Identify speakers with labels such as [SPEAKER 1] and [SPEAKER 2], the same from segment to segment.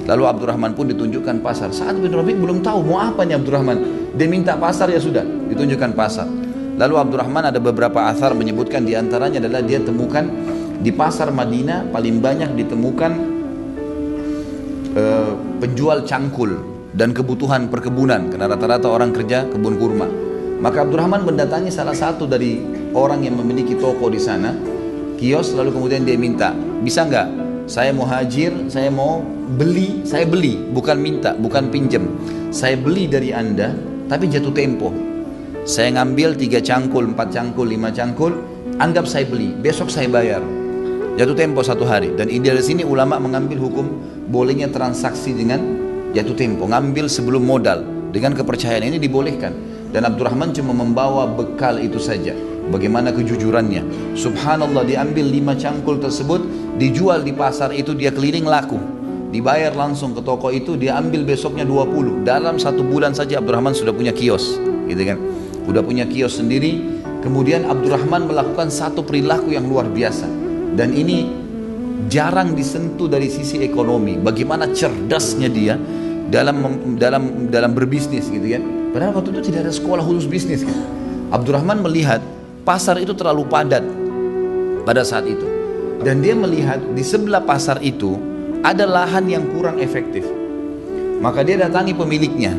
[SPEAKER 1] Lalu Abdurrahman pun ditunjukkan pasar. Sa'ad bin Rabi' belum tahu mau apa nih Abdurrahman. Dia minta pasar, ya sudah, ditunjukkan pasar. Lalu Abdurrahman ada beberapa athar menyebutkan diantaranya adalah dia temukan di pasar Madinah paling banyak ditemukan penjual cangkul dan kebutuhan perkebunan, karena rata-rata orang kerja kebun kurma. Maka Abdurrahman mendatangi salah satu dari orang yang memiliki toko di sana, kios, lalu kemudian dia minta, bisa nggak? Saya mau hajir, saya mau beli, saya beli, bukan minta, bukan pinjam. Saya beli dari Anda, tapi jatuh tempo. Saya ngambil 3 cangkul, 4 cangkul, 5 cangkul, anggap saya beli, besok saya bayar. Jatuh tempo 1 hari. Dan dari sini ulama mengambil hukum bolehnya transaksi dengan jatuh tempo, ngambil sebelum modal. Dengan kepercayaan ini dibolehkan. Dan Abdurrahman cuma membawa bekal itu saja. Bagaimana kejujurannya. Subhanallah, diambil 5 cangkul tersebut, dijual di pasar itu, dia keliling laku. Dibayar langsung ke toko itu, dia ambil besoknya 20. Dalam 1 bulan saja Abdurrahman sudah punya kios, gitu kan. Udah punya kios sendiri. Kemudian Abdurrahman melakukan satu perilaku yang luar biasa. Dan ini jarang disentuh dari sisi ekonomi. Bagaimana cerdasnya dia dalam berbisnis, gitu kan. Padahal waktu itu tidak ada sekolah khusus bisnis kan. Abdurrahman melihat pasar itu terlalu padat pada saat itu. Dan dia melihat di sebelah pasar itu ada lahan yang kurang efektif. Maka dia datangi pemiliknya.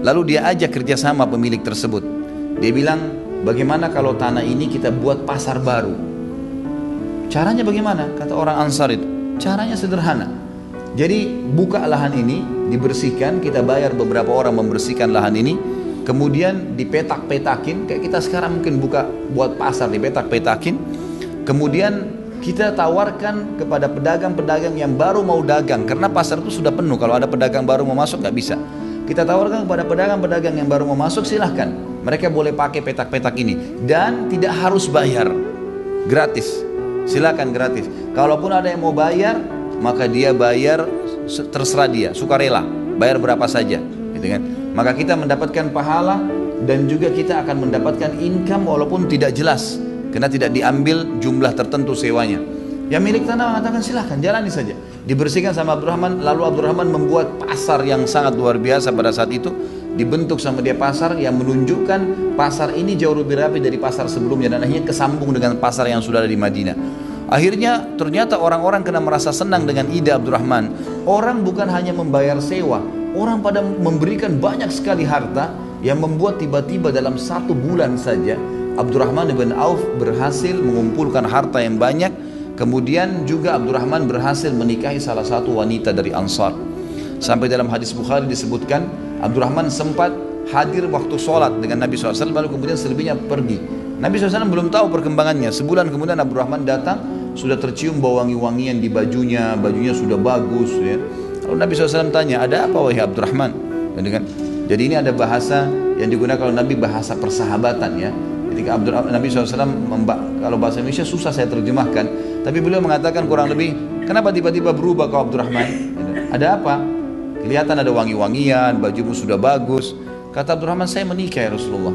[SPEAKER 1] Lalu dia ajak kerjasama pemilik tersebut. Dia bilang, bagaimana kalau tanah ini kita buat pasar baru? Caranya bagaimana? Kata orang Ansar itu. Caranya sederhana. Jadi buka lahan ini, dibersihkan, kita bayar beberapa orang membersihkan lahan ini. Kemudian dipetak-petakin, kayak kita sekarang mungkin buat pasar, dipetak-petakin. Kemudian kita tawarkan kepada pedagang-pedagang yang baru mau dagang, karena pasar itu sudah penuh. Kalau ada pedagang baru mau masuk nggak bisa. Kita tawarkan kepada pedagang-pedagang yang baru mau masuk, silahkan. Mereka boleh pakai petak-petak ini dan tidak harus bayar, gratis. Silakan gratis. Kalaupun ada yang mau bayar, maka dia bayar terserah dia, sukarela, bayar berapa saja, gitu kan? Maka kita mendapatkan pahala dan juga kita akan mendapatkan income walaupun tidak jelas, karena tidak diambil jumlah tertentu sewanya. Yang milik tanah mengatakan silahkan, jalani saja. Dibersihkan sama Abdurrahman. Lalu Abdurrahman membuat pasar yang sangat luar biasa pada saat itu. Dibentuk sama dia pasar yang menunjukkan pasar ini jauh lebih rapi dari pasar sebelumnya, dan akhirnya kesambung dengan pasar yang sudah ada di Madinah. Akhirnya ternyata orang-orang kena merasa senang dengan ide Abdurrahman. Orang bukan hanya membayar sewa, orang pada memberikan banyak sekali harta, yang membuat tiba-tiba dalam 1 bulan saja Abdurrahman bin Auf berhasil mengumpulkan harta yang banyak. Kemudian juga Abdurrahman berhasil menikahi salah satu wanita dari Ansar. Sampai dalam hadis Bukhari disebutkan Abdurrahman sempat hadir waktu sholat dengan Nabi SAW, lalu kemudian selebihnya pergi. Nabi SAW belum tahu perkembangannya. Sebulan kemudian Abdurrahman datang, sudah tercium bau wangi-wangian di bajunya sudah bagus ya. Lalu Nabi SAW tanya, ada apa wahai Abdurrahman? Jadi ini ada bahasa yang digunakan kalau Nabi, bahasa persahabatan ya. Ketika Nabi SAW, kalau bahasa Indonesia susah saya terjemahkan, tapi beliau mengatakan kurang lebih, kenapa tiba-tiba berubah kau Abdurrahman? Ada apa? Kelihatan ada wangi-wangian, bajumu sudah bagus. Kata Abdurrahman, saya menikah ya Rasulullah.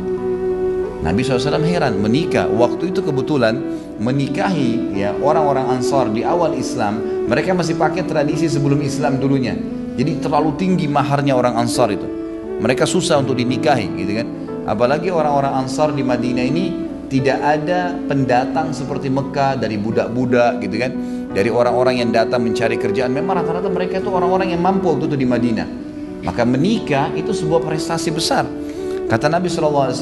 [SPEAKER 1] Nabi SAW heran, menikah? Waktu itu kebetulan menikahi ya orang-orang Ansar di awal Islam, mereka masih pakai tradisi sebelum Islam dulunya. Jadi terlalu tinggi maharnya orang Ansar itu. Mereka susah untuk dinikahi, gitu kan? Apalagi orang-orang Ansar di Madinah ini tidak ada pendatang seperti Mekah, dari budak-budak, gitu kan? Dari orang-orang yang datang mencari kerjaan. Memang rata-rata mereka itu orang-orang yang mampu waktu itu di Madinah. Maka menikah itu sebuah prestasi besar. Kata Nabi SAW,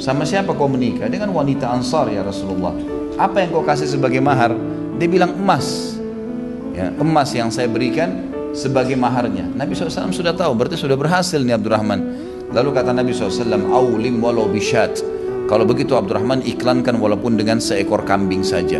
[SPEAKER 1] sama siapa kau menikah? Dengan wanita Ansar ya Rasulullah. Apa yang kau kasih sebagai mahar? Dia bilang emas ya, emas yang saya berikan sebagai maharnya. Nabi SAW sudah tahu, berarti sudah berhasil nih Abdurrahman. Lalu kata Nabi SAW, awlim walau bisyat. Kalau begitu Abdurrahman iklankan walaupun dengan seekor kambing saja.